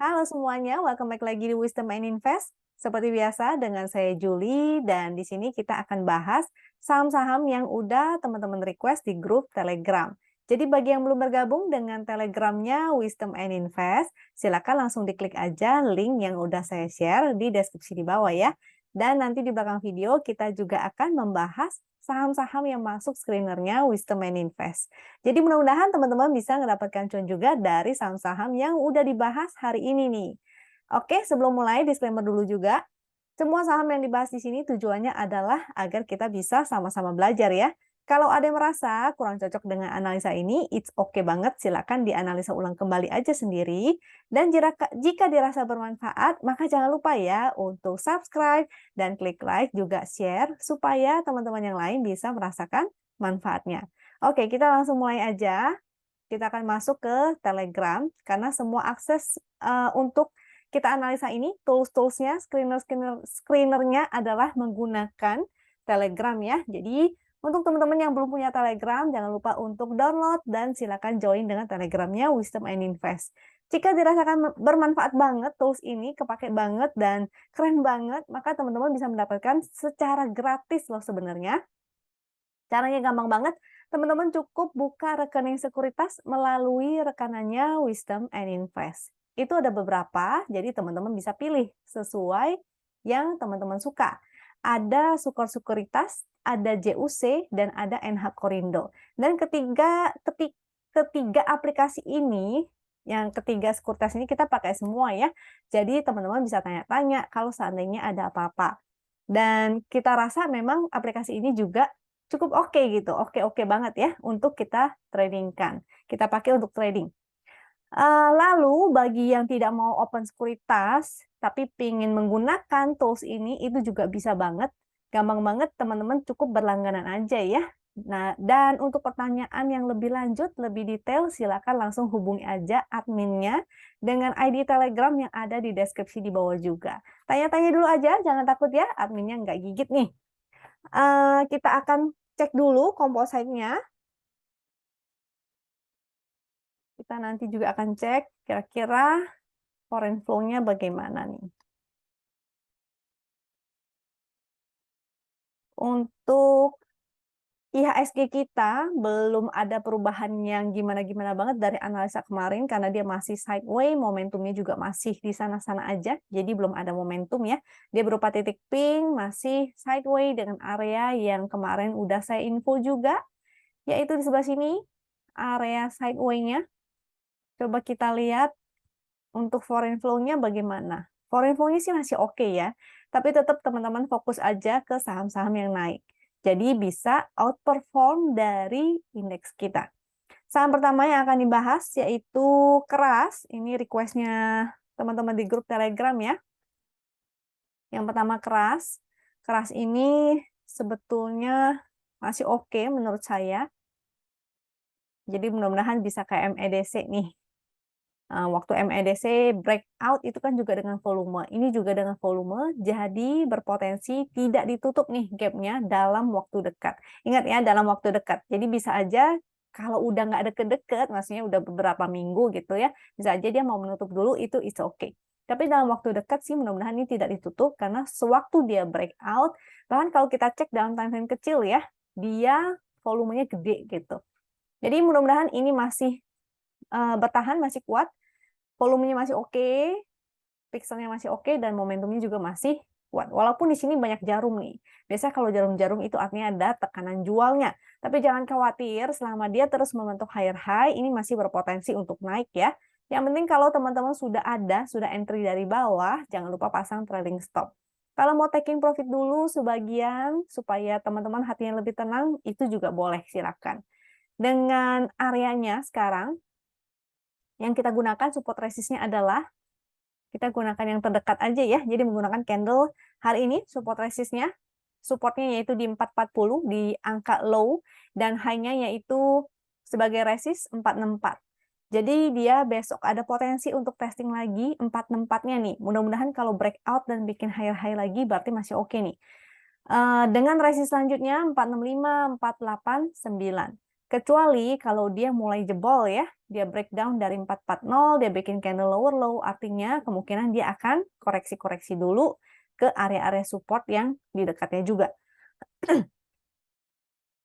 Halo semuanya, welcome back lagi di Wisdom and Invest. Seperti biasa dengan saya Julie dan di sini kita akan bahas saham-saham yang udah teman-teman request di grup Telegram. Jadi bagi yang belum bergabung dengan Telegramnya Wisdom and Invest, silakan langsung diklik aja link yang udah saya share di deskripsi di bawah ya. Dan nanti di belakang video kita juga akan membahas saham-saham yang masuk screenernya Wisdom and Invest. Jadi mudah-mudahan teman-teman bisa mendapatkan cuan juga dari saham-saham yang udah dibahas hari ini nih. Oke, sebelum mulai disclaimer dulu juga. Semua saham yang dibahas di sini tujuannya adalah agar kita bisa sama-sama belajar ya. Kalau ada yang merasa kurang cocok dengan analisa ini, it's okay banget, silakan dianalisa ulang kembali aja sendiri. Dan jika dirasa bermanfaat, maka jangan lupa ya untuk subscribe dan klik like juga share supaya teman-teman yang lain bisa merasakan manfaatnya. Oke, kita langsung mulai aja. Kita akan masuk ke Telegram karena semua akses untuk kita analisa ini, tools-toolsnya, screenernya adalah menggunakan Telegram ya. Jadi untuk teman-teman yang belum punya Telegram, jangan lupa untuk download dan silakan join dengan Telegramnya Wisdom and Invest. Jika dirasakan bermanfaat banget tools ini, kepake banget dan keren banget, maka teman-teman bisa mendapatkan secara gratis loh sebenarnya. Caranya gampang banget, teman-teman cukup buka rekening sekuritas melalui rekanannya Wisdom and Invest. Itu ada beberapa, jadi teman-teman bisa pilih sesuai yang teman-teman suka. Ada Sukor Sekuritas, ada JUC, dan ada NH Korindo. Dan ketiga aplikasi ini, yang ketiga sekuritas ini kita pakai semua ya. Jadi teman-teman bisa tanya-tanya kalau seandainya ada apa-apa. Dan kita rasa memang aplikasi ini juga cukup oke gitu, oke banget ya untuk kita tradingkan. Kita pakai untuk trading. Lalu bagi yang tidak mau open sekuritas, tapi ingin menggunakan tools ini, itu juga bisa banget. Gampang banget teman-teman cukup berlangganan aja ya. Nah, dan untuk pertanyaan yang lebih lanjut, lebih detail, silakan langsung hubungi aja adminnya dengan ID Telegram yang ada di deskripsi di bawah juga. Tanya-tanya dulu aja, jangan takut ya, adminnya nggak gigit nih. Kita akan cek dulu kompositnya. Kita nanti juga akan cek kira-kira foreign flow-nya bagaimana nih. Untuk IHSG kita belum ada perubahan yang gimana-gimana banget dari analisa kemarin karena dia masih sideways, momentumnya juga masih di sana-sana aja, jadi belum ada momentum ya. Dia berupa titik pink, masih sideways dengan area yang kemarin udah saya info juga, yaitu di sebelah sini, area sideways-nya. Coba kita lihat untuk foreign flow-nya bagaimana. Foreign flow-nya sih masih oke ya, tapi tetap teman-teman fokus aja ke saham-saham yang naik. Jadi bisa outperform dari indeks kita. Saham pertama yang akan dibahas yaitu Keras. Ini request-nya teman-teman di grup Telegram ya. Yang pertama Keras. Keras ini sebetulnya masih oke menurut saya. Jadi mudah-mudahan bisa kayak MEDC nih. Waktu MEDC breakout itu kan juga dengan volume. Ini juga dengan volume, jadi berpotensi tidak ditutup nih gapnya dalam waktu dekat. Ingat ya, dalam waktu dekat. Jadi bisa aja kalau udah nggak deket-deket, maksudnya udah beberapa minggu gitu ya, bisa aja dia mau menutup dulu, itu it's okay. Tapi dalam waktu dekat sih mudah-mudahan ini tidak ditutup, karena sewaktu dia breakout, bahkan kalau kita cek dalam time frame kecil ya, dia volumenya gede gitu. Jadi mudah-mudahan ini masih bertahan, masih kuat, volumenya masih oke, pixelnya masih oke, dan momentumnya juga masih kuat. Walaupun di sini banyak jarum nih. Biasanya kalau jarum-jarum itu artinya ada tekanan jualnya. Tapi jangan khawatir, selama dia terus membentuk higher high, ini masih berpotensi untuk naik ya. Yang penting kalau teman-teman sudah entry dari bawah, jangan lupa pasang trailing stop. Kalau mau taking profit dulu sebagian, supaya teman-teman hatinya lebih tenang, itu juga boleh, silakan. Dengan areanya sekarang, yang kita gunakan support resistnya adalah, kita gunakan yang terdekat aja ya, jadi menggunakan candle hari ini, support resistnya, supportnya yaitu di 440, di angka low, dan high-nya yaitu sebagai resist 464. Jadi dia besok ada potensi untuk testing lagi 464-nya nih. Mudah-mudahan kalau breakout dan bikin higher high lagi, berarti masih oke nih. Dengan resist selanjutnya 465, 489. Kecuali kalau dia mulai jebol ya, dia breakdown dari 440, dia bikin candle lower low, artinya kemungkinan dia akan koreksi-koreksi dulu ke area-area support yang di dekatnya juga.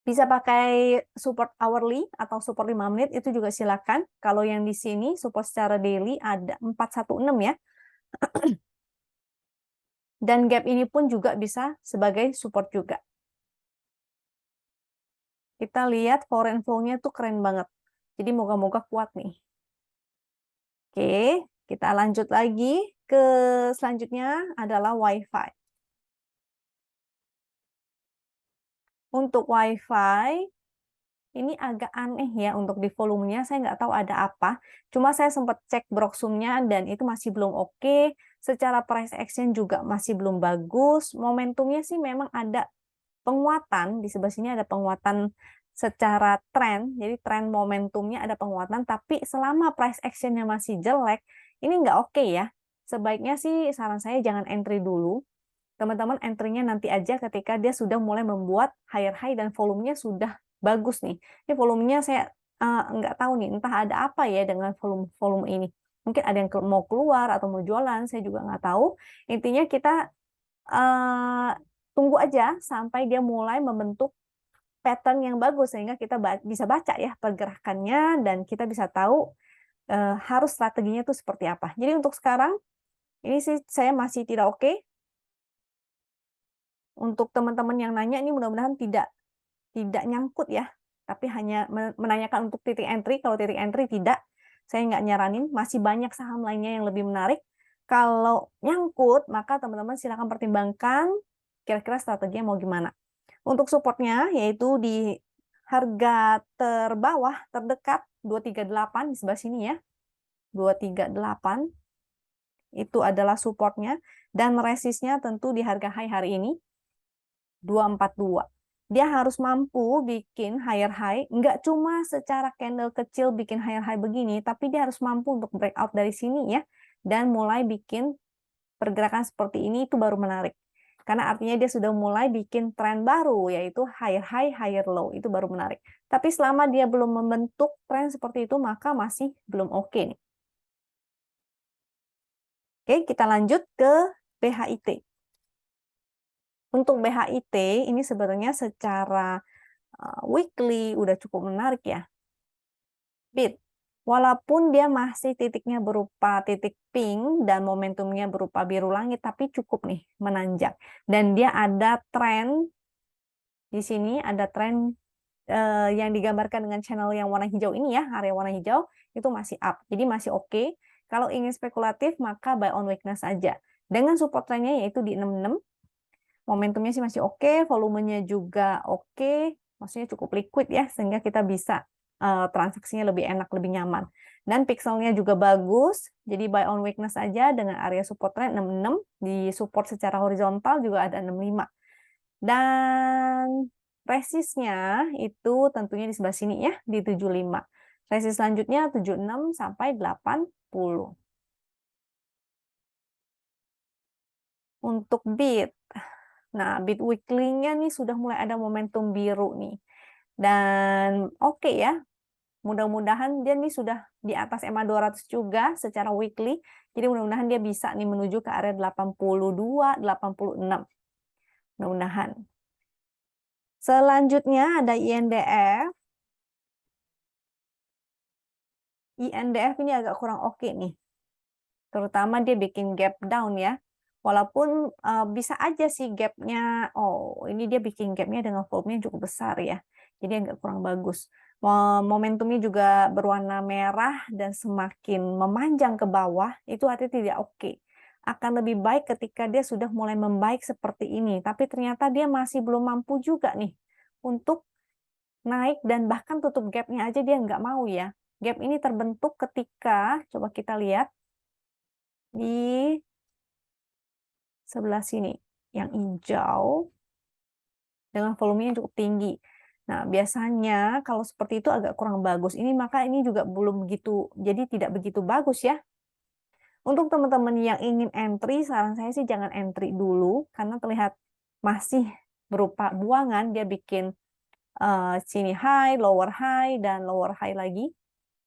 Bisa pakai support hourly atau support 5 menit, itu juga silakan. Kalau yang di sini support secara daily ada 416 ya. Dan gap ini pun juga bisa sebagai support juga. Kita lihat foreign flow-nya tuh keren banget. Jadi moga-moga kuat nih. Oke, kita lanjut lagi ke selanjutnya adalah WiFi. Untuk WiFi, ini agak aneh ya untuk di volumenya, saya nggak tahu ada apa. Cuma saya sempat cek Broxum-nya dan itu masih belum oke. Secara price action juga masih belum bagus. Momentumnya sih memang ada penguatan, di sebelah sini ada penguatan secara tren, jadi tren momentumnya ada penguatan, tapi selama price actionnya masih jelek, ini nggak oke ya. Sebaiknya sih saran saya jangan entry dulu. Teman-teman entry-nya nanti aja ketika dia sudah mulai membuat higher high dan volumenya sudah bagus nih. Ini volumenya saya nggak tahu nih, entah ada apa ya dengan volume ini. Mungkin ada yang mau keluar atau mau jualan, saya juga nggak tahu. Intinya kita tunggu aja sampai dia mulai membentuk pattern yang bagus sehingga kita bisa baca ya pergerakannya dan kita bisa tahu harus strateginya itu seperti apa. Jadi untuk sekarang ini sih saya masih tidak oke. Untuk teman-teman yang nanya ini mudah-mudahan tidak nyangkut ya, tapi hanya menanyakan untuk titik entry. Kalau titik entry tidak, saya nggak nyaranin. Masih banyak saham lainnya yang lebih menarik. Kalau nyangkut, maka teman-teman silakan pertimbangkan kira-kira strateginya mau gimana. Untuk supportnya, yaitu di harga terbawah, terdekat, 238 di sebelah sini ya. 238, itu adalah supportnya. Dan resistnya tentu di harga high hari ini, 242. Dia harus mampu bikin higher high, nggak cuma secara candle kecil bikin higher high begini, tapi dia harus mampu untuk breakout dari sini ya, dan mulai bikin pergerakan seperti ini, itu baru menarik. Karena artinya dia sudah mulai bikin tren baru, yaitu higher high, higher low, itu baru menarik. Tapi selama dia belum membentuk tren seperti itu, maka masih belum oke nih. Oke, kita lanjut ke BHIT. Untuk BHIT, ini sebenarnya secara weekly udah cukup menarik ya. BIT, walaupun dia masih titiknya berupa titik pink dan momentumnya berupa biru langit, tapi cukup nih menanjak. Dan dia ada tren, di sini ada tren yang digambarkan dengan channel yang warna hijau ini ya, area warna hijau, itu masih up. Jadi masih oke. Kalau ingin spekulatif, maka buy on weakness aja. Dengan support trennya yaitu di 66, momentumnya sih masih oke, volumenya juga oke, maksudnya cukup liquid ya, sehingga kita bisa transaksinya lebih enak, lebih nyaman. Dan pixelnya juga bagus, jadi buy on weakness aja dengan area support trend 66, di support secara horizontal juga ada 65. Dan resistnya itu tentunya di sebelah sini ya, di 75. Resist selanjutnya 76 sampai 80. Untuk BIT, nah, bit weekly-nya nih sudah mulai ada momentum biru nih. Dan oke ya, mudah-mudahan dia nih sudah di atas EMA 200 juga secara weekly. Jadi mudah-mudahan dia bisa nih menuju ke area 82, 86. Mudah-mudahan. Selanjutnya ada INDF. INDF ini agak kurang oke nih. Terutama dia bikin gap down ya. Walaupun bisa aja sih gapnya, oh ini dia bikin gapnya dengan volumenya cukup besar ya. Jadi agak kurang bagus. Momentumnya juga berwarna merah dan semakin memanjang ke bawah, itu artinya tidak oke. Akan lebih baik ketika dia sudah mulai membaik seperti ini. Tapi ternyata dia masih belum mampu juga nih untuk naik dan bahkan tutup gapnya aja dia nggak mau ya. Gap ini terbentuk ketika, coba kita lihat, di sebelah sini yang hijau dengan volumenya cukup tinggi. Nah, biasanya kalau seperti itu agak kurang bagus. Ini maka ini juga belum begitu, jadi tidak begitu bagus ya. Untuk teman-teman yang ingin entry, saran saya sih jangan entry dulu karena terlihat masih berupa buangan, dia bikin sini high, lower high, dan lower high lagi.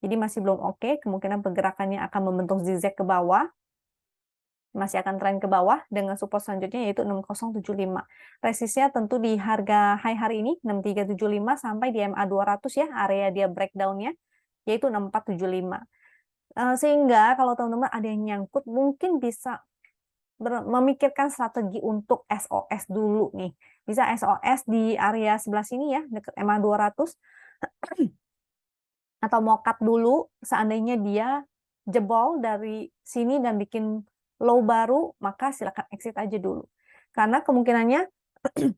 Jadi masih belum oke, kemungkinan pergerakannya akan membentuk zigzag ke bawah. Masih akan tren ke bawah dengan support selanjutnya yaitu 6075. Resistnya tentu di harga high hari ini 6375 sampai di MA 200 ya, area dia breakdown-nya yaitu 6475. Sehingga kalau teman-teman ada yang nyangkut mungkin bisa memikirkan strategi untuk SOS dulu nih. Bisa SOS di area sebelah sini ya, dekat MA 200 atau mau cut dulu seandainya dia jebol dari sini dan bikin low baru, maka silakan exit aja dulu. Karena kemungkinannya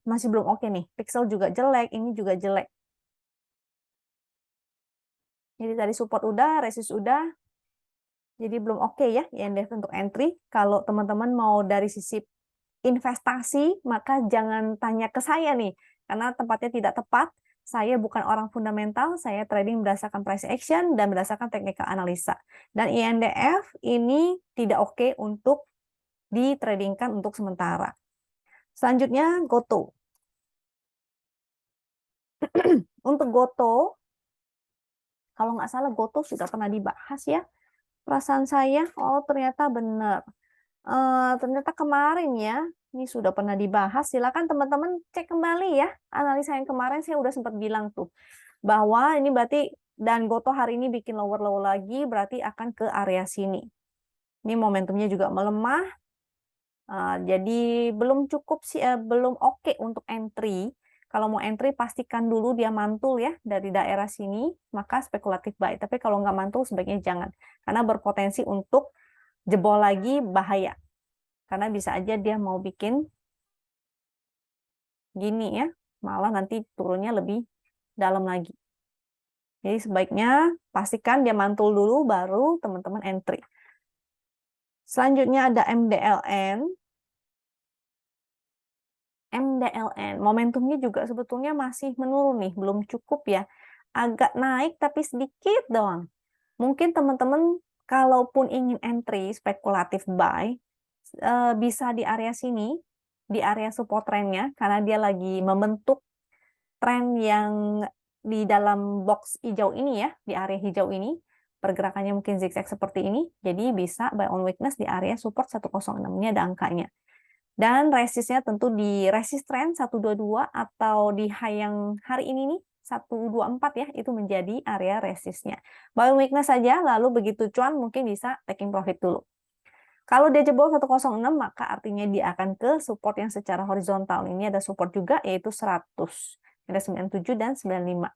masih belum oke nih. Pixel juga jelek, ini juga jelek. Jadi tadi support udah, resist udah. Jadi belum oke ya INDF untuk entry. Kalau teman-teman mau dari sisi investasi, maka jangan tanya ke saya nih. Karena tempatnya tidak tepat. Saya bukan orang fundamental, saya trading berdasarkan price action dan berdasarkan technical analisa. Dan INDF ini tidak oke untuk ditradingkan untuk sementara. Selanjutnya GoTo. Untuk GoTo, kalau nggak salah GoTo sudah pernah dibahas ya. Perasaan saya, oh ternyata benar. Ternyata kemarin ya, ini sudah pernah dibahas. Silakan teman-teman cek kembali ya. Analisa yang kemarin saya udah sempat bilang tuh. Bahwa ini berarti, dan GoTo hari ini bikin lower-low lagi, berarti akan ke area sini. Ini momentumnya juga melemah. Jadi belum cukup sih, belum oke untuk entry. Kalau mau entry pastikan dulu dia mantul ya dari daerah sini, maka spekulatif buy. Tapi kalau nggak mantul sebaiknya jangan, karena berpotensi untuk jebol lagi bahaya. Karena bisa aja dia mau bikin gini ya, malah nanti turunnya lebih dalam lagi. Jadi sebaiknya pastikan dia mantul dulu baru teman-teman entry. Selanjutnya ada MDLN. MDLN, momentumnya juga sebetulnya masih menurun nih, belum cukup ya. Agak naik tapi sedikit doang. Mungkin teman-teman kalaupun ingin entry spekulatif buy, bisa di area sini, di area support trendnya, karena dia lagi membentuk tren yang di dalam box hijau ini ya, di area hijau ini, pergerakannya mungkin zigzag seperti ini, jadi bisa buy on weakness di area support 106, ini ada angkanya. Dan resistnya tentu di resist trend 122 atau di high yang hari ini nih 124 ya, itu menjadi area resistnya. Buy weakness saja, lalu begitu cuan mungkin bisa taking profit dulu. Kalau dia jebol 106 maka artinya dia akan ke support yang secara horizontal. Ini ada support juga yaitu 100. Ada 97 dan 95.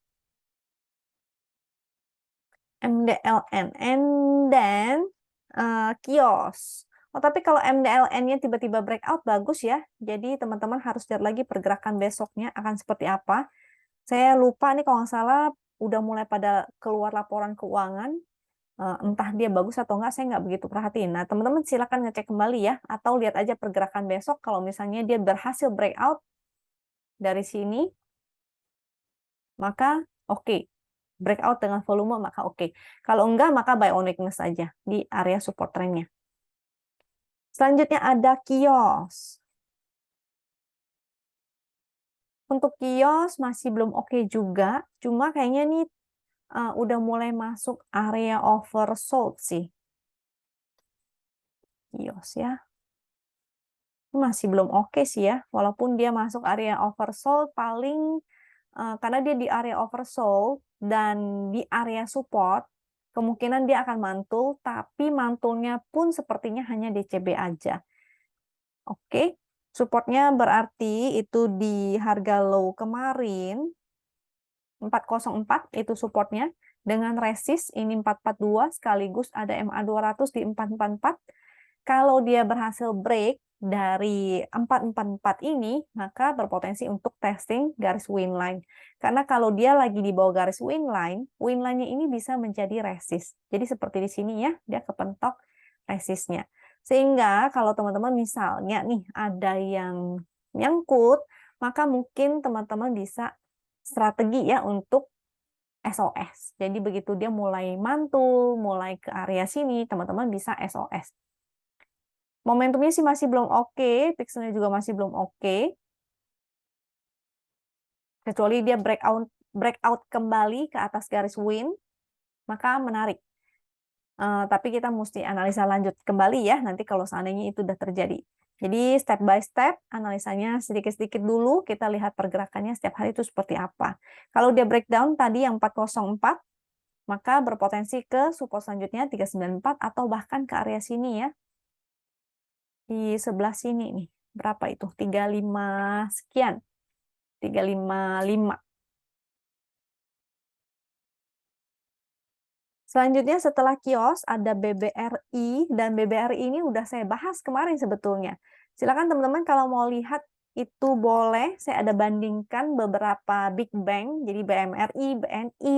MDLN and then kios. Oh, tapi kalau MDLN-nya tiba-tiba breakout, bagus ya. Jadi teman-teman harus lihat lagi pergerakan besoknya akan seperti apa. Saya lupa nih kalau nggak salah, udah mulai pada keluar laporan keuangan. Entah dia bagus atau nggak, saya nggak begitu perhatiin. Nah, teman-teman silakan ngecek kembali ya. Atau lihat aja pergerakan besok, kalau misalnya dia berhasil breakout dari sini, maka oke. Breakout dengan volume, maka oke. Kalau enggak, maka buy on weakness saja di area support trendnya. Selanjutnya ada kios. Untuk kios masih belum oke juga, cuma kayaknya nih udah mulai masuk area oversold sih. Kios ya. Masih belum oke sih ya, walaupun dia masuk area oversold paling karena dia di area oversold dan di area support, kemungkinan dia akan mantul, tapi mantulnya pun sepertinya hanya DCB aja. Oke, supportnya berarti itu di harga low kemarin, 404 itu supportnya, dengan resist ini 442, sekaligus ada MA 200 di 444. Kalau dia berhasil break dari 444 ini, maka berpotensi untuk testing garis win line. Karena kalau dia lagi di bawah garis win line-nya ini bisa menjadi resist. Jadi seperti di sini ya, dia kepentok resistnya. Sehingga kalau teman-teman misalnya nih ada yang nyangkut, maka mungkin teman-teman bisa strategi ya untuk SOS. Jadi begitu dia mulai mantul, mulai ke area sini, teman-teman bisa SOS. Momentumnya sih masih belum oke, pixelnya juga masih belum oke. Kecuali dia breakout kembali ke atas garis win, maka menarik. Tapi kita mesti analisa lanjut kembali ya, nanti kalau seandainya itu sudah terjadi. Jadi step by step, analisanya sedikit-sedikit dulu, kita lihat pergerakannya setiap hari itu seperti apa. Kalau dia breakdown tadi yang 404, maka berpotensi ke support selanjutnya 394 atau bahkan ke area sini ya. Di sebelah sini nih, berapa itu? 35 sekian. 355. Selanjutnya setelah kios ada BBRI, dan BBRI ini udah saya bahas kemarin sebetulnya. Silakan teman-teman kalau mau lihat itu boleh, saya ada bandingkan beberapa big bank, jadi BMRI, BNI,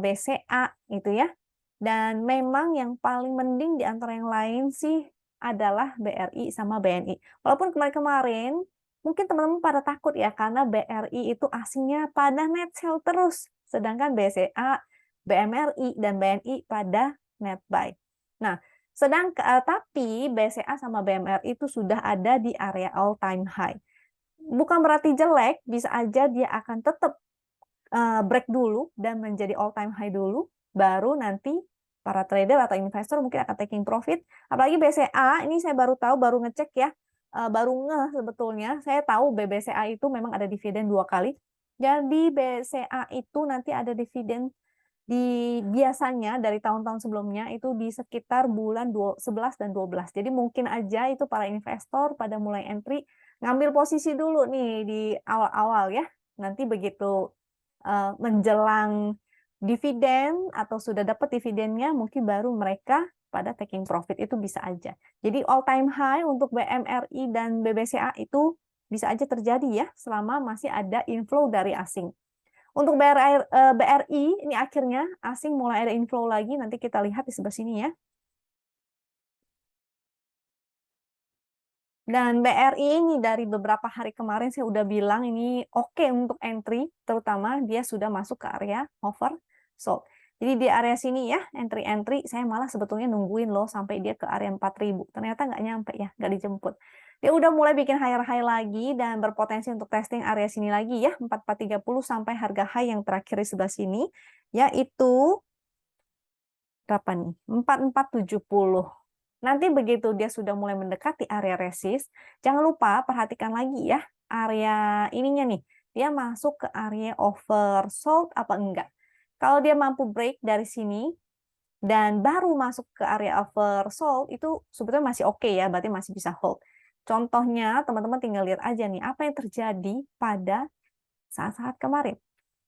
BCA gitu ya. Dan memang yang paling mending di antara yang lain sih adalah BRI sama BNI. Walaupun kemarin-kemarin mungkin teman-teman pada takut ya karena BRI itu asingnya pada net sell terus, sedangkan BCA, BMRI, dan BNI pada net buy. Nah, tapi BCA sama BMRI itu sudah ada di area all time high. Bukan berarti jelek, bisa aja dia akan tetap break dulu dan menjadi all time high dulu, baru nanti para trader atau investor mungkin akan taking profit. Apalagi BCA, ini saya baru tahu, baru ngecek ya, baru ngeh sebetulnya. Saya tahu BBCA itu memang ada dividen 2 kali. Jadi BCA itu nanti ada dividen biasanya dari tahun-tahun sebelumnya itu di sekitar bulan 11 dan 12. Jadi mungkin aja itu para investor pada mulai entry ngambil posisi dulu nih di awal-awal ya. Nanti begitu menjelang dividen atau sudah dapat dividennya mungkin baru mereka pada taking profit, itu bisa aja. Jadi all time high untuk BMRI dan BBCA itu bisa aja terjadi ya selama masih ada inflow dari asing. Untuk BRI ini akhirnya asing mulai ada inflow lagi, nanti kita lihat di sebelah sini ya. Dan BRI ini dari beberapa hari kemarin saya udah bilang ini oke untuk entry, terutama dia sudah masuk ke area oversold. Jadi di area sini ya, entry-entry, saya malah sebetulnya nungguin loh sampai dia ke area 4.000. Ternyata nggak nyampe ya, nggak dijemput. Dia udah mulai bikin higher high lagi dan berpotensi untuk testing area sini lagi ya, 4430 sampai harga high yang terakhir di sebelah sini, yaitu berapa nih? 4470. Nanti begitu dia sudah mulai mendekati area resist, jangan lupa perhatikan lagi ya, area ininya nih, dia masuk ke area oversold apa enggak. Kalau dia mampu break dari sini, dan baru masuk ke area oversold, itu sebetulnya masih oke ya, berarti masih bisa hold. Contohnya, teman-teman tinggal lihat aja nih, apa yang terjadi pada saat-saat kemarin.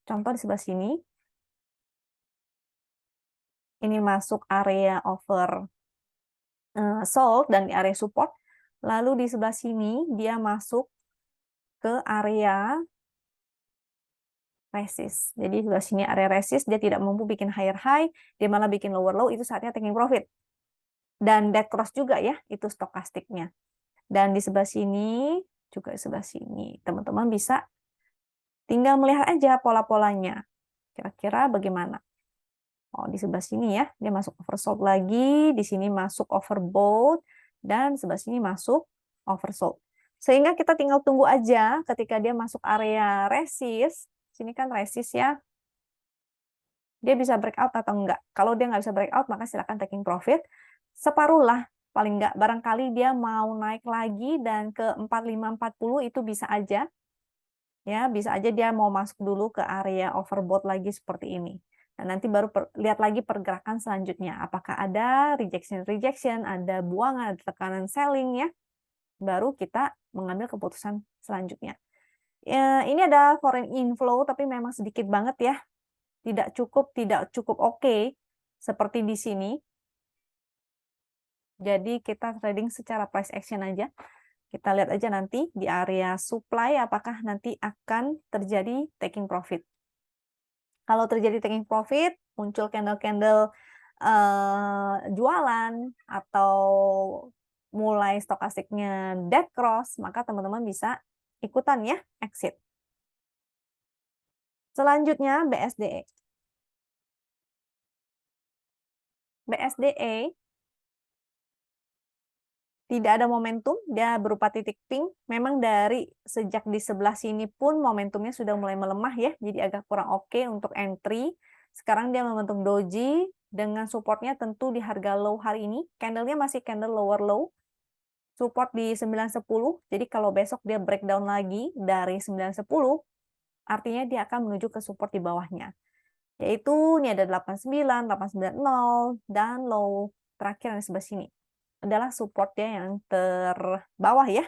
Contoh di sebelah sini, ini masuk area oversold dan di area support. Lalu di sebelah sini, dia masuk ke area resist. Jadi sebelah sini area resist, dia tidak mampu bikin higher high, dia malah bikin lower low, itu saatnya taking profit. Dan dead cross juga ya, itu stokastiknya. Dan di sebelah sini, juga sebelah sini. Teman-teman bisa tinggal melihat aja pola-polanya. Kira-kira bagaimana. Oh, di sebelah sini ya, dia masuk oversold lagi, di sini masuk overbought, dan sebelah sini masuk oversold. Sehingga kita tinggal tunggu aja ketika dia masuk area resist, sini kan resist ya, dia bisa breakout atau enggak. Kalau dia nggak bisa breakout, maka silakan taking profit. Separuh lah, paling nggak. Barangkali dia mau naik lagi dan ke 4540 itu bisa aja. Ya, bisa aja dia mau masuk dulu ke area overbought lagi seperti ini. Nah, nanti baru lihat lagi pergerakan selanjutnya. Apakah ada rejection, ada buangan, ada tekanan selling ya. Baru kita mengambil keputusan selanjutnya. Ya, ini ada foreign inflow, tapi memang sedikit banget ya. Tidak cukup oke seperti di sini. Jadi kita trading secara price action aja. Kita lihat aja nanti di area supply apakah nanti akan terjadi taking profit. Kalau terjadi taking profit, muncul candle-candle jualan atau mulai stokastiknya dead cross, maka teman-teman bisa ikutan ya, exit. Selanjutnya BSDE. BSDE tidak ada momentum, dia berupa titik pink. Memang dari sejak di sebelah sini pun momentumnya sudah mulai melemah ya, jadi agak kurang oke untuk entry. Sekarang dia membentuk doji dengan supportnya tentu di harga low hari ini. Candlenya masih candle lower low, support di 910. Jadi kalau besok dia breakdown lagi dari 910, artinya dia akan menuju ke support di bawahnya. Yaitu ini ada 89, 890, dan low terakhir yang di sebelah sini adalah supportnya yang terbawah ya,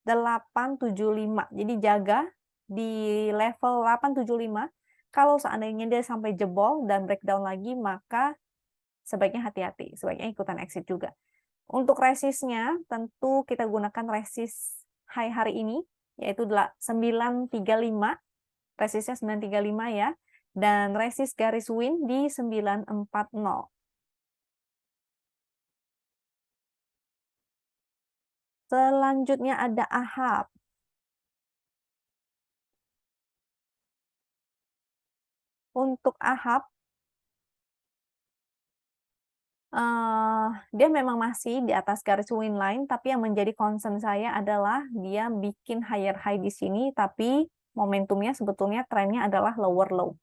875. Jadi jaga di level 875. Kalau seandainya dia sampai jebol dan breakdown lagi, maka sebaiknya hati-hati, sebaiknya ikutan exit juga. Untuk resistnya, tentu kita gunakan resist high hari ini, yaitu 935, resistnya 935 ya, dan resist garis win di 940. Selanjutnya ada AHAB. Untuk AHAB, dia memang masih di atas garis win line, tapi yang menjadi concern saya adalah dia bikin higher high di sini, tapi momentumnya sebetulnya trennya adalah lower low.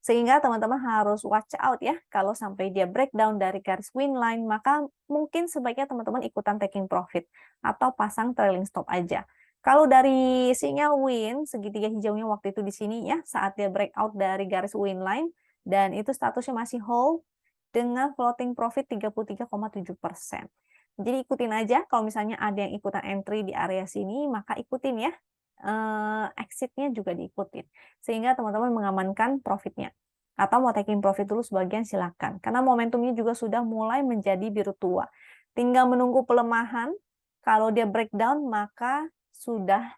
Sehingga teman-teman harus watch out ya, kalau sampai dia breakdown dari garis win line, maka mungkin sebaiknya teman-teman ikutan taking profit atau pasang trailing stop aja. Kalau dari sinyal win, segitiga hijaunya waktu itu di sini ya, saat dia breakout dari garis win line, dan itu statusnya masih hold, dengan floating profit 33,7%. Jadi ikutin aja, kalau misalnya ada yang ikutan entry di area sini, maka ikutin ya. Exitnya juga diikutin. Sehingga teman-teman mengamankan profitnya. Atau mau taking profit dulu sebagian silakan. Karena momentumnya juga sudah mulai menjadi biru tua. Tinggal menunggu pelemahan. Kalau dia breakdown, maka sudah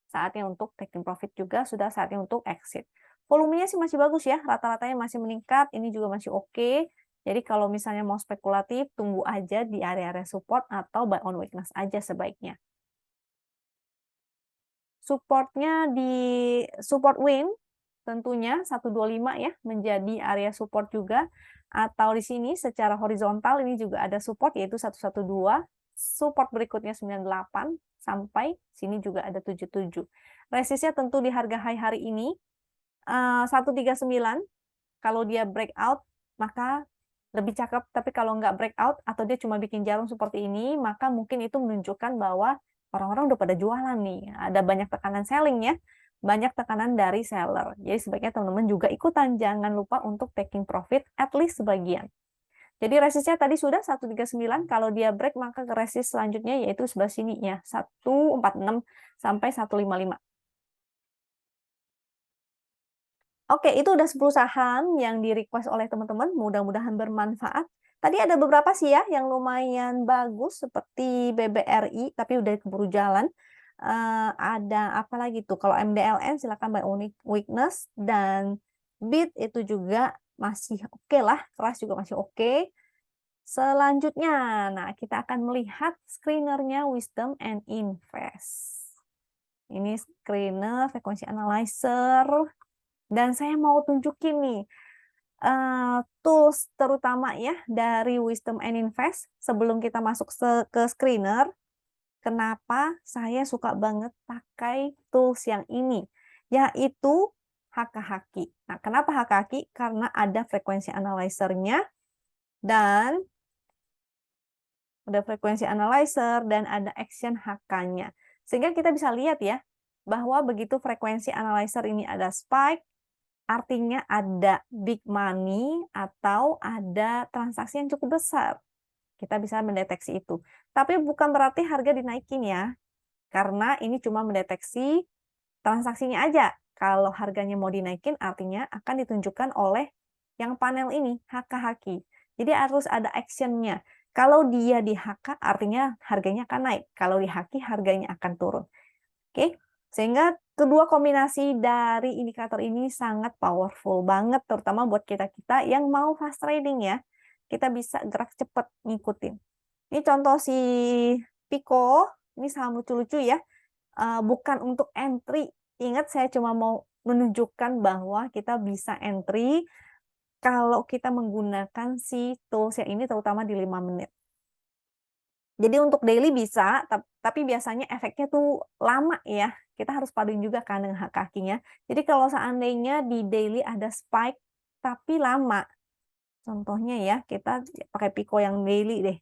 saatnya untuk taking profit juga, sudah saatnya untuk exit. Volumenya sih masih bagus ya, rata-ratanya masih meningkat, ini juga masih oke. Jadi kalau misalnya mau spekulatif, tunggu aja di area-area support atau buy on weakness aja sebaiknya. Supportnya di support win, tentunya 125 ya, menjadi area support juga. Atau di sini secara horizontal ini juga ada support, yaitu 112. Support berikutnya 98, sampai sini juga ada 77. Resistnya tentu di harga high hari ini, 139. Kalau dia breakout, maka lebih cakep. Tapi kalau nggak breakout atau dia cuma bikin jarum seperti ini, maka mungkin itu menunjukkan bahwa orang-orang udah pada jualan nih. Ada banyak tekanan selling ya, banyak tekanan dari seller. Jadi sebaiknya teman-teman juga ikutan. Jangan lupa untuk taking profit at least sebagian. Jadi resistnya tadi sudah 139. Kalau dia break, maka ke resist selanjutnya yaitu sebelah sini ya, 146 sampai 155. Oke, itu udah 10 saham yang di-request oleh teman-teman, mudah-mudahan bermanfaat. Tadi ada beberapa sih ya yang lumayan bagus seperti BBRI, tapi udah keburu jalan. Ada apa lagi tuh? Kalau MDLN silakan buy on weakness, dan BIT itu juga masih oke lah, keras juga masih oke. Selanjutnya, nah kita akan melihat screenernya Wisdom and Invest. Ini screener, frekuensi analyzer. Dan saya mau tunjukin nih, tools terutama ya dari Wisdom and Invest sebelum kita masuk ke screener. Kenapa saya suka banget pakai tools yang ini, yaitu Hakahaki. Nah, kenapa Hakahaki? Karena ada frekuensi analyzer-nya, dan ada action HK-nya. Sehingga kita bisa lihat ya, bahwa begitu frekuensi analyzer ini ada spike, artinya ada big money atau ada transaksi yang cukup besar. Kita bisa mendeteksi itu. Tapi bukan berarti harga dinaikin ya. Karena ini cuma mendeteksi transaksinya aja. Kalau harganya mau dinaikin, artinya akan ditunjukkan oleh yang panel ini, HK-Haki. Jadi harus ada action-nya. Kalau dia di HK, artinya harganya akan naik. Kalau di Haki, harganya akan turun. Oke? Sehingga kedua kombinasi dari indikator ini sangat powerful banget, terutama buat kita-kita yang mau fast trading ya. Kita bisa gerak cepat ngikutin. Ini contoh si Pico, ini saham lucu-lucu ya. Bukan untuk entry. Ingat, saya cuma mau menunjukkan bahwa kita bisa entry kalau kita menggunakan si tools yang ini, terutama di 5 menit. Jadi untuk daily bisa, tapi biasanya efeknya tuh lama ya. Kita harus paduin juga kan dengan hak kakinya. Jadi kalau seandainya di daily ada spike tapi lama, contohnya ya, kita pakai Pico yang daily deh.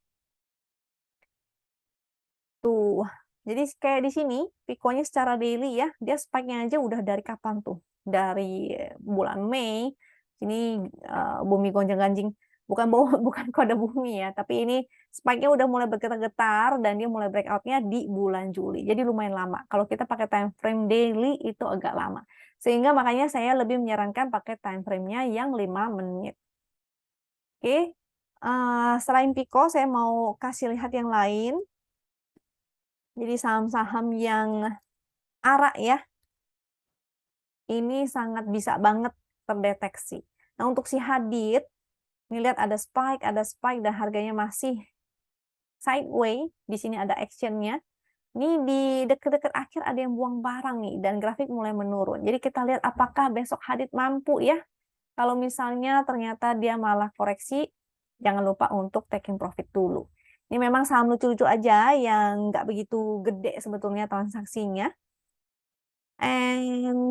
Tuh, jadi kayak di sini, Piconya secara daily ya, dia spike-nya aja udah dari kapan tuh? Dari bulan Mei, ini bumi gonjang-ganjing, bukan bukan kode bumi ya, tapi ini spike-nya udah mulai bergetar-getar dan dia mulai breakout-nya di bulan Juli. Jadi lumayan lama. Kalau kita pakai time frame daily itu agak lama. Sehingga makanya saya lebih menyarankan pakai time frame-nya yang 5 menit. Oke. Selain Pico, saya mau kasih lihat yang lain. Jadi saham-saham yang ARA ya, ini sangat bisa banget terdeteksi. Nah, untuk si Hadid, ini lihat ada spike, dan harganya masih sideways. Di sini ada action-nya. Ini di dekat-dekat akhir ada yang buang barang nih, dan grafik mulai menurun. Jadi kita lihat apakah besok Hadid mampu ya. Kalau misalnya ternyata dia malah koreksi, jangan lupa untuk taking profit dulu. Ini memang saham lucu-lucu aja yang nggak begitu gede sebetulnya transaksinya.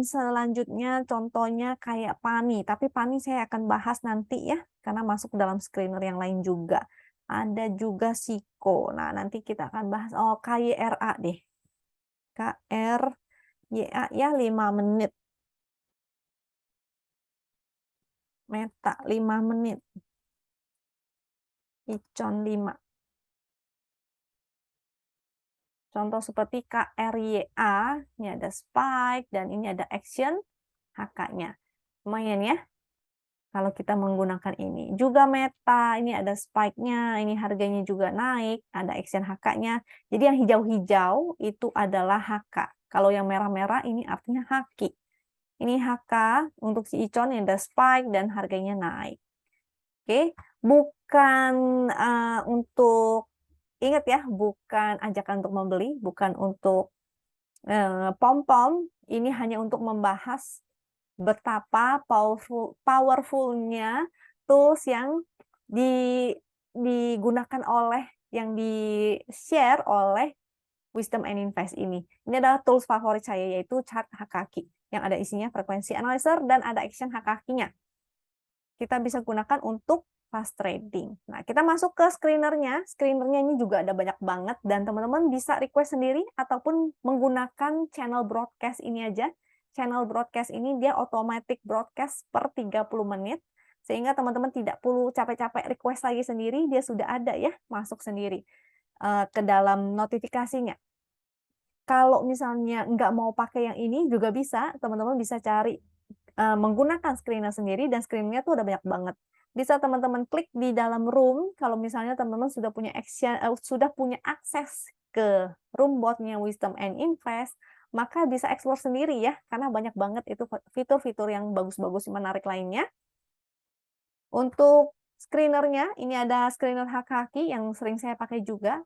Selanjutnya contohnya kayak Pani, tapi Pani saya akan bahas nanti ya, karena masuk dalam screener yang lain juga. Ada juga Siko. Nah, nanti kita akan bahas, oh KYRA deh. KRYA ya 5 menit. Meta 5 menit. Icon 5. Contoh seperti KRYA, ini ada spike, dan ini ada action HK-nya. Lumayan ya, kalau kita menggunakan ini. Juga Meta, ini ada spike-nya, ini harganya juga naik, ada action HK-nya. Jadi yang hijau-hijau itu adalah HK. Kalau yang merah-merah ini artinya Haki. Ini HK, untuk si Icon ini ada spike dan harganya naik. Oke, bukan untuk, ingat ya, bukan ajakan untuk membeli, bukan untuk pom-pom, ini hanya untuk membahas betapa powerfulnya tools yang digunakan oleh, yang di-share oleh Wisdom and Invest ini. Ini adalah tools favorit saya, yaitu chart Hakaki, yang ada isinya frekuensi analyzer dan ada action Hakakinya. Kita bisa gunakan untuk fast trading. Nah, kita masuk ke screenernya. Screenernya ini juga ada banyak banget, dan teman-teman bisa request sendiri ataupun menggunakan channel broadcast ini aja. Channel broadcast ini dia automatic broadcast per 30 menit, sehingga teman-teman tidak perlu capek-capek request lagi sendiri, dia sudah ada ya, masuk sendiri ke dalam notifikasinya. Kalau misalnya nggak mau pakai yang ini juga bisa, teman-teman bisa cari menggunakan screener sendiri, dan screenernya tuh ada banyak banget. Bisa teman-teman klik di dalam room, kalau misalnya teman-teman sudah punya sudah punya akses ke room botnya Wisdom and Invest, maka bisa explore sendiri ya, karena banyak banget itu fitur-fitur yang bagus-bagus menarik lainnya. Untuk screenernya, ini ada screener Hakaki yang sering saya pakai juga,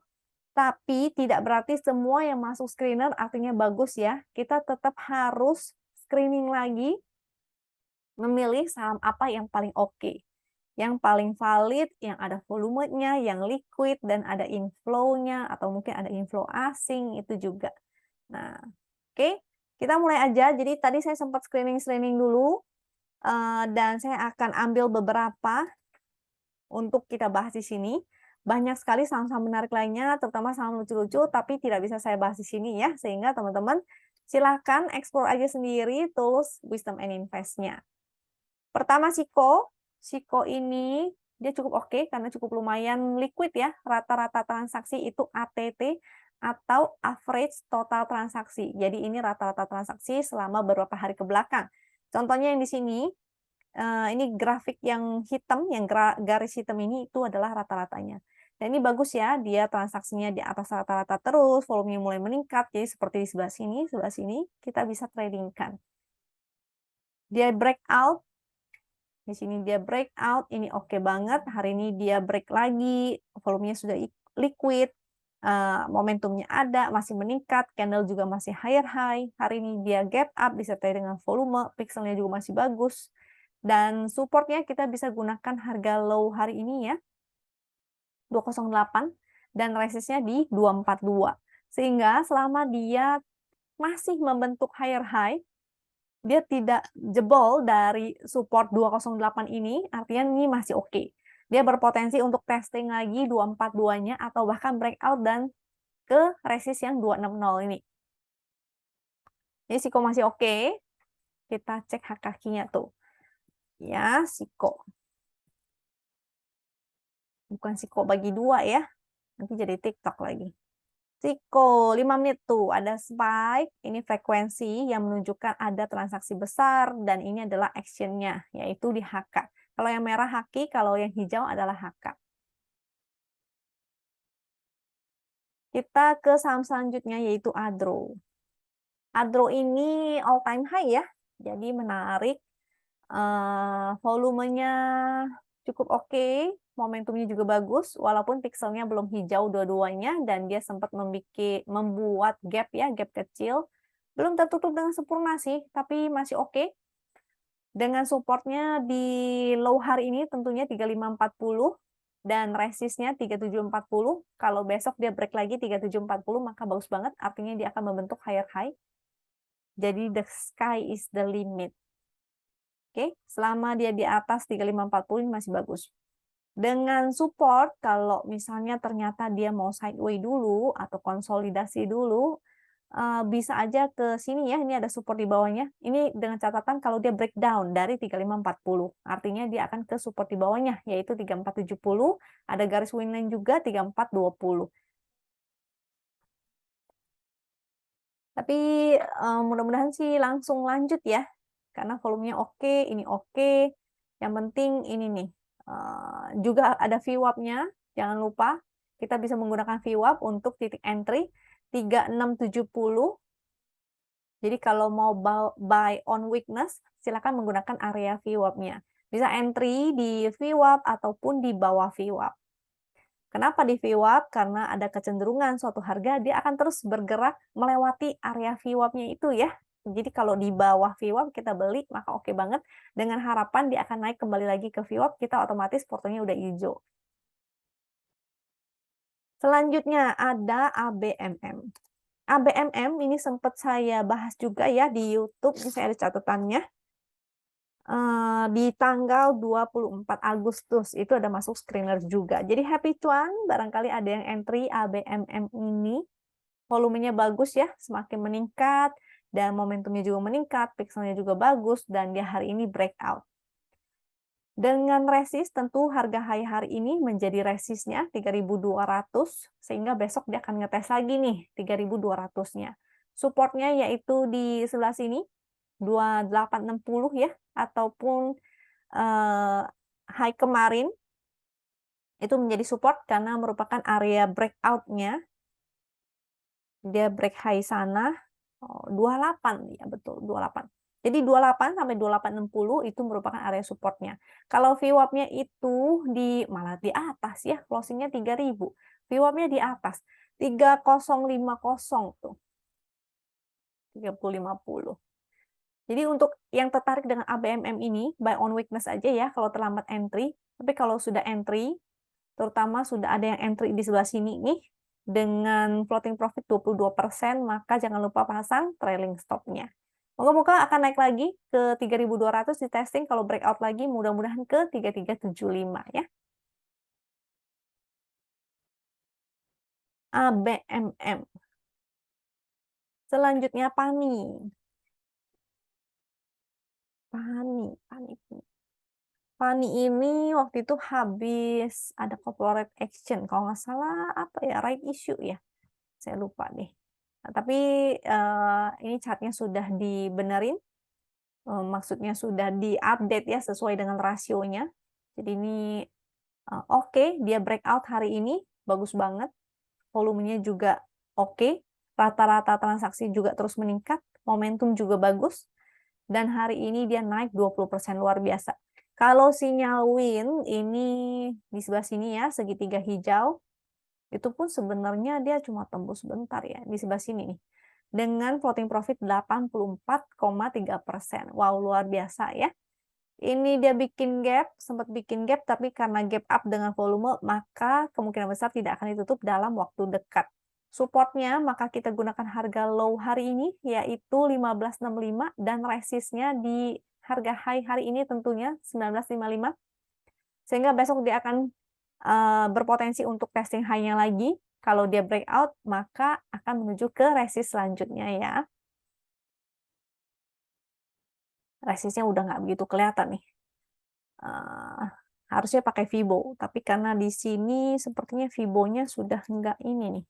tapi tidak berarti semua yang masuk screener artinya bagus ya. Kita tetap harus screening lagi, memilih saham apa yang paling oke, yang paling valid, yang ada volumenya, yang liquid, dan ada inflow-nya, atau mungkin ada inflow asing, itu juga. Nah, oke, kita mulai aja. Jadi tadi saya sempat screening dulu, dan saya akan ambil beberapa untuk kita bahas di sini. Banyak sekali saham-saham menarik lainnya, terutama saham lucu-lucu, tapi tidak bisa saya bahas di sini ya, sehingga teman-teman silahkan explore aja sendiri tools Wisdom and Invest-nya. Pertama Siko. Siko ini dia cukup oke karena cukup lumayan liquid ya. Rata-rata transaksi itu ATT atau average total transaksi. Jadi ini rata-rata transaksi selama beberapa hari ke belakang. Contohnya yang di sini, ini grafik yang hitam, yang garis hitam ini itu adalah rata-ratanya. Dan ini bagus ya, dia transaksinya di atas rata-rata terus, volumenya mulai meningkat. Jadi seperti di sebelah sini kita bisa tradingkan. Dia breakout. Di sini dia breakout, ini oke banget. Hari ini dia break lagi, volumenya sudah liquid, momentumnya ada, masih meningkat, candle juga masih higher high. Hari ini dia gap up, disertai dengan volume, pixelnya juga masih bagus. Dan supportnya kita bisa gunakan harga low hari ini ya, 208. dan resistnya di 242. Sehingga selama dia masih membentuk higher high, dia tidak jebol dari support 208 ini, artinya ini masih oke. Dia berpotensi untuk testing lagi 242-nya atau bahkan breakout dan ke resist yang 260 ini. Ini Siko masih oke. Kita cek hak kakinya tuh. Ya, Siko. Bukan Siko bagi 2 ya. Nanti jadi TikTok lagi. Siko, 5 menit tuh. Ada spike. Ini frekuensi yang menunjukkan ada transaksi besar. Dan ini adalah actionnya, yaitu di HK. Kalau yang merah haki, kalau yang hijau adalah HK. Kita ke saham selanjutnya, yaitu Adro. Adro ini all time high ya. Jadi menarik. Volumenya cukup oke, momentumnya juga bagus, walaupun pixelnya belum hijau dua-duanya, dan dia sempat membuat gap ya, gap kecil. Belum tertutup dengan sempurna sih, tapi masih oke. Dengan supportnya di low hari ini tentunya 3540, dan resistnya 3740. Kalau besok dia break lagi 3740, maka bagus banget, artinya dia akan membentuk higher high. Jadi the sky is the limit. Oke, selama dia di atas 3540 masih bagus. Dengan support, kalau misalnya ternyata dia mau sideways dulu atau konsolidasi dulu, bisa aja ke sini ya, ini ada support di bawahnya. Ini dengan catatan kalau dia breakdown dari 3540, artinya dia akan ke support di bawahnya, yaitu 3470, ada garis winline juga 3420. Tapi mudah-mudahan sih langsung lanjut ya, karena volumenya oke, ini oke. Yang penting ini nih, juga ada VWAP-nya, jangan lupa kita bisa menggunakan VWAP untuk titik entry 3670. Jadi kalau mau buy on weakness, silakan menggunakan area VWAP-nya. Bisa entry di VWAP ataupun di bawah VWAP. Kenapa di VWAP? Karena ada kecenderungan suatu harga dia akan terus bergerak melewati area VWAP-nya itu ya. Jadi kalau di bawah VWAP kita beli, maka oke banget. Dengan harapan dia akan naik kembali lagi ke VWAP, kita otomatis portonya udah hijau. Selanjutnya ada ABMM. ABMM ini sempat saya bahas juga ya di YouTube, ini saya ada catatannya. Di tanggal 24 Agustus itu ada masuk screener juga. Jadi happy cuan, barangkali ada yang entry ABMM ini. Volumenya bagus ya, semakin meningkat, dan momentumnya juga meningkat, pixelnya juga bagus, dan dia hari ini breakout. Dengan resist, tentu harga high hari ini menjadi resistnya 3.200, sehingga besok dia akan ngetes lagi nih 3.200-nya. Supportnya yaitu di sebelah sini, 2860 ya, ataupun high kemarin itu menjadi support karena merupakan area breakout-nya. Dia break high sana 28 ya, betul 28. Jadi 28 sampai 2860 itu merupakan area supportnya. Kalau VWAP-nya itu malah di atas ya, closing-nya 3000. VWAP-nya di atas 3050 tuh. 3050. Jadi untuk yang tertarik dengan ABMM ini, buy on weakness aja ya kalau terlambat entry. Tapi kalau sudah entry, terutama sudah ada yang entry di sebelah sini nih, dengan floating profit 22%, maka jangan lupa pasang trailing stop-nya. Moga-moga akan naik lagi ke 3.200 di testing, kalau breakout lagi mudah-mudahan ke 3375 ya. ABMM. Selanjutnya PANI. PANI ini waktu itu habis ada corporate action, kalau nggak salah apa ya, right issue ya, saya lupa deh. Nah, tapi ini chartnya sudah dibenerin, maksudnya sudah diupdate ya sesuai dengan rasionya. Jadi ini oke, dia breakout hari ini, bagus banget, volumenya juga oke, rata-rata transaksi juga terus meningkat, momentum juga bagus, dan hari ini dia naik 20%, luar biasa. Kalau sinyal win ini di sebelah sini ya, segitiga hijau, itu pun sebenarnya dia cuma tembus bentar ya, di sebelah sini nih. Dengan floating profit 84,3%. Wow, luar biasa ya. Ini dia bikin gap, sempat bikin gap, tapi karena gap up dengan volume, maka kemungkinan besar tidak akan ditutup dalam waktu dekat. Supportnya, maka kita gunakan harga low hari ini, yaitu 1565, dan resistnya di harga high hari ini tentunya 1955. Sehingga besok dia akan berpotensi untuk testing high-nya lagi. Kalau dia breakout, maka akan menuju ke resist selanjutnya ya. Resistnya udah nggak begitu kelihatan nih. Harusnya pakai Fibo, tapi karena di sini sepertinya Fibonya sudah nggak ini nih.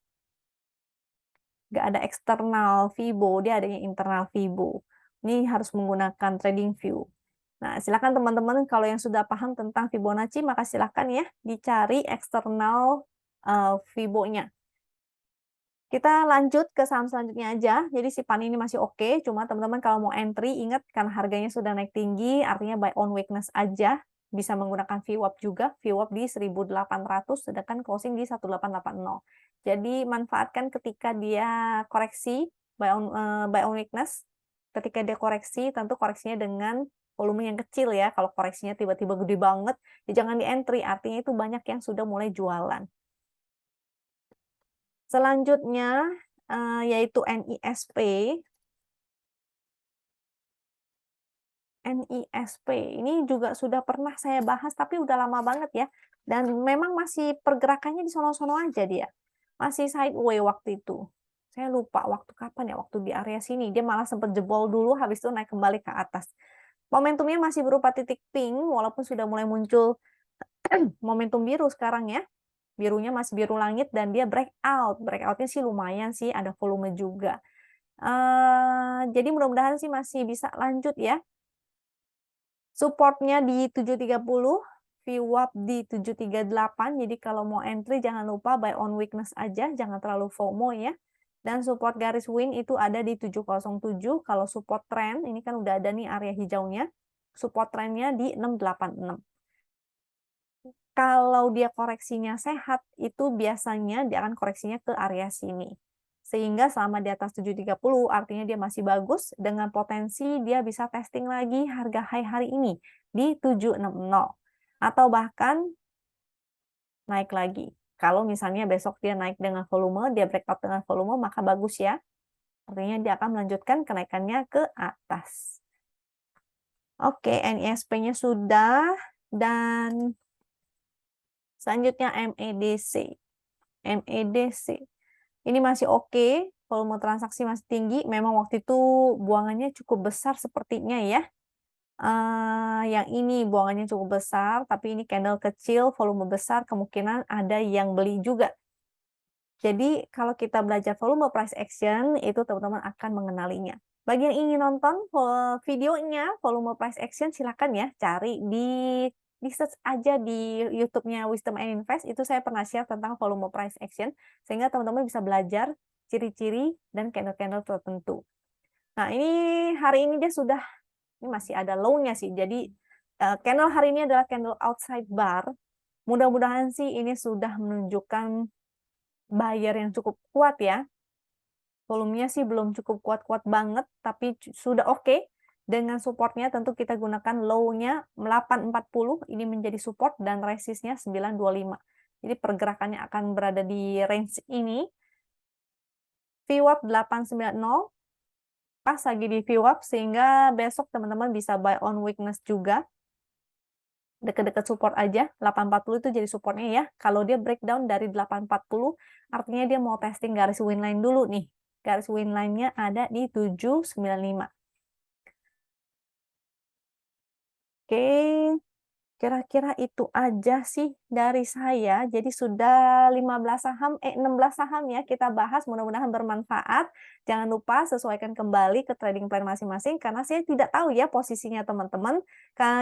Nggak ada eksternal Fibo, dia adanya internal Fibo. Ini harus menggunakan trading view. Nah, silakan teman-teman kalau yang sudah paham tentang Fibonacci, maka silakan ya dicari eksternal Fibo-nya. Kita lanjut ke saham selanjutnya aja. Jadi si PAN ini masih oke, cuma teman-teman kalau mau entry, ingat karena harganya sudah naik tinggi, artinya buy on weakness aja. Bisa menggunakan VWAP juga, VWAP di 1800, sedangkan closing di 1880. Jadi manfaatkan ketika dia koreksi, buy on weakness. Ketika dia koreksi, tentu koreksinya dengan volume yang kecil ya. Kalau koreksinya tiba-tiba gede banget, ya jangan di entry, artinya itu banyak yang sudah mulai jualan. Selanjutnya yaitu NISP. NISP ini juga sudah pernah saya bahas tapi udah lama banget ya. Dan memang masih pergerakannya di sono-sono aja dia. Masih sideway waktu itu. Saya lupa waktu kapan ya, waktu di area sini. Dia malah sempat jebol dulu, habis itu naik kembali ke atas. Momentumnya masih berupa titik pink, walaupun sudah mulai muncul momentum biru sekarang ya. Birunya masih biru langit dan dia breakout. Breakoutnya sih lumayan sih, ada volume juga. Jadi mudah-mudahan sih masih bisa lanjut ya. Supportnya di 730, VWAP di 738. Jadi kalau mau entry jangan lupa buy on weakness aja, jangan terlalu FOMO ya. Dan support garis win itu ada di 707. Kalau support trend, ini kan udah ada nih area hijaunya. Support trendnya di 686. Kalau dia koreksinya sehat, itu biasanya dia akan koreksinya ke area sini. Sehingga selama di atas 730, artinya dia masih bagus, dengan potensi dia bisa testing lagi harga high hari ini di 760. Atau bahkan naik lagi. Kalau misalnya besok dia naik dengan volume, dia breakout dengan volume, maka bagus ya. Artinya dia akan melanjutkan kenaikannya ke atas. Oke, NISP-nya sudah. Dan selanjutnya MEDC. MEDC. Ini masih oke, volume transaksi masih tinggi. Memang waktu itu buangannya cukup besar sepertinya ya. Yang ini buangannya cukup besar, tapi ini candle kecil, volume besar, kemungkinan ada yang beli juga. Jadi kalau kita belajar volume price action, itu teman-teman akan mengenalinya. Bagi yang ingin nonton videonya volume price action, silakan ya cari di search aja di YouTube-nya Wisdom and Invest. Itu saya pernah share tentang volume price action, sehingga teman-teman bisa belajar ciri-ciri dan candle-candle tertentu. Nah, ini hari ini dia sudah, ini masih ada low-nya sih. Jadi candle hari ini adalah candle outside bar. Mudah-mudahan sih ini sudah menunjukkan buyer yang cukup kuat ya. Volumenya sih belum cukup kuat-kuat banget, tapi sudah oke. Dengan supportnya tentu kita gunakan low-nya 840, ini menjadi support dan resistnya 925. Jadi pergerakannya akan berada di range ini. VWAP 890, pas lagi di VWAP, sehingga besok teman-teman bisa buy on weakness juga. Dekat-dekat support aja, 840 itu jadi supportnya ya. Kalau dia breakdown dari 840, artinya dia mau testing garis win line dulu nih. Garis win line-nya ada di 795. Oke, kira-kira itu aja sih dari saya. Jadi sudah 16 saham ya kita bahas, mudah-mudahan bermanfaat. Jangan lupa sesuaikan kembali ke trading plan masing-masing karena saya tidak tahu ya posisinya teman-teman.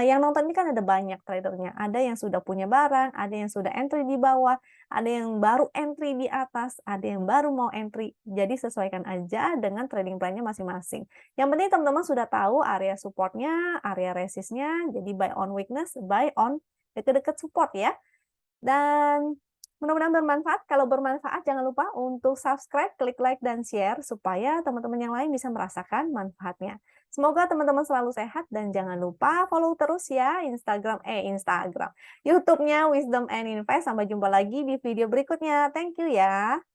Yang nonton ini kan ada banyak tradernya. Ada yang sudah punya barang, ada yang sudah entry di bawah, ada yang baru entry di atas, ada yang baru mau entry. Jadi sesuaikan aja dengan trading plan-nya masing-masing. Yang penting teman-teman sudah tahu area supportnya, area resistnya, jadi buy on weakness, buy on dekat-dekat support ya. Dan mudah-mudahan bermanfaat. Kalau bermanfaat jangan lupa untuk subscribe, klik like, dan share supaya teman-teman yang lain bisa merasakan manfaatnya. Semoga teman-teman selalu sehat dan jangan lupa follow terus ya Instagram, YouTube-nya Wisdom and Invest. Sampai jumpa lagi di video berikutnya. Thank you ya.